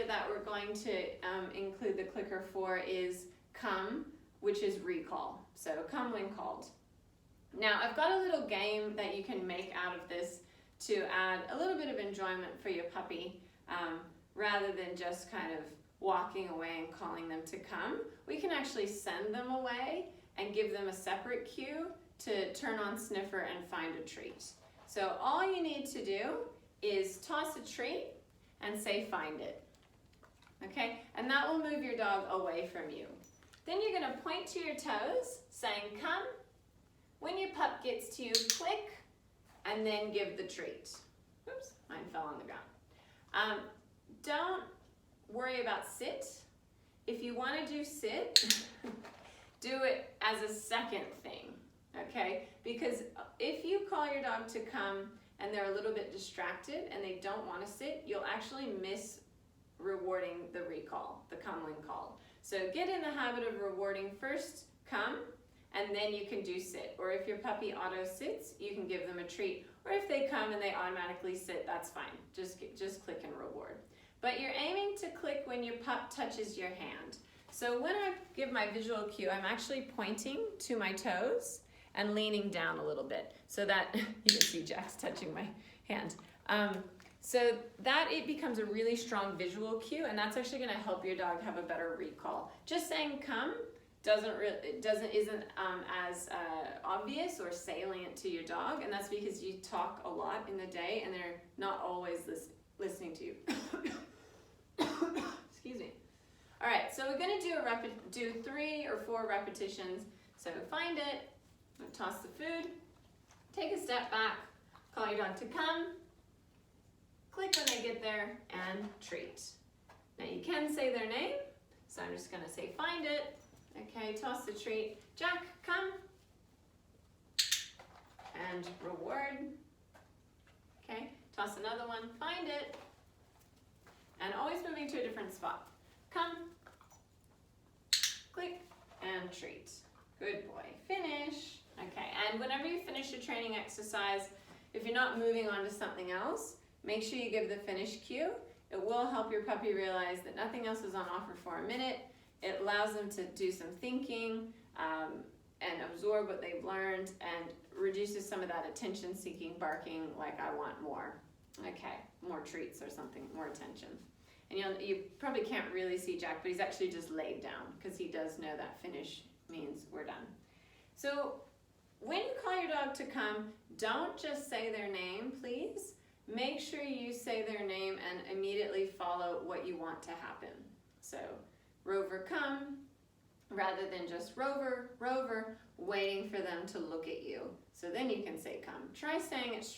that we're going to include the clicker for is come, which is recall. So come when called. Now I've got a little game that you can make out of this to add a little bit of enjoyment for your puppy, rather than just kind of walking away and calling them to come. We can actually send them away and give them a separate cue to turn on sniffer and find a treat. So all you need to do is toss a treat and say find it. Okay, and that will move your dog away from you. Then you're going to point to your toes saying come. When your pup gets to you, click, and then give the treat. Oops, mine fell on the ground. Don't worry about sit. If you want to do sit, do it as a second thing, okay? Because if you call your dog to come and they're a little bit distracted and they don't want to sit, you'll actually miss rewarding the recall, the come when called. So get in the habit of rewarding first come, and then you can do sit. Or if your puppy auto sits, you can give them a treat. Or if they come and they automatically sit, that's fine. Just click and reward. But you're aiming to click when your pup touches your hand. So when I give my visual cue, I'm actually pointing to my toes and leaning down a little bit so that you can see Jack's touching my hand. So that it becomes a really strong visual cue, and that's actually going to help your dog have a better recall. Just saying come isn't as obvious or salient to your dog, and that's because you talk a lot in the day and they're not always listening to you. Excuse me. All right, so we're going to do 3 or 4 repetitions. So find it, toss the food, take a step back, call your dog to come, click when they get there, and treat. Now you can say their name, so I'm just going to say find it. Okay, toss the treat. Jack, come. And reward. Okay, toss another one. Find it. And always moving to a different spot. Come. Click. And treat. Good boy. Finish. Okay, and whenever you finish your training exercise, if you're not moving on to something else, make sure you give the finish cue. It will help your puppy realize that nothing else is on offer for a minute. It allows them to do some thinking and absorb what they've learned, and reduces some of that attention-seeking barking, like I want more. Okay, more treats or something, more attention. And you probably can't really see Jack, but he's actually just laid down because he does know that finish means we're done. So when you call your dog to come, don't just say their name, please. Make sure you say their name and immediately follow what you want to happen. So Rover, come, rather than just Rover, Rover, waiting for them to look at you. So then you can say come. Try saying it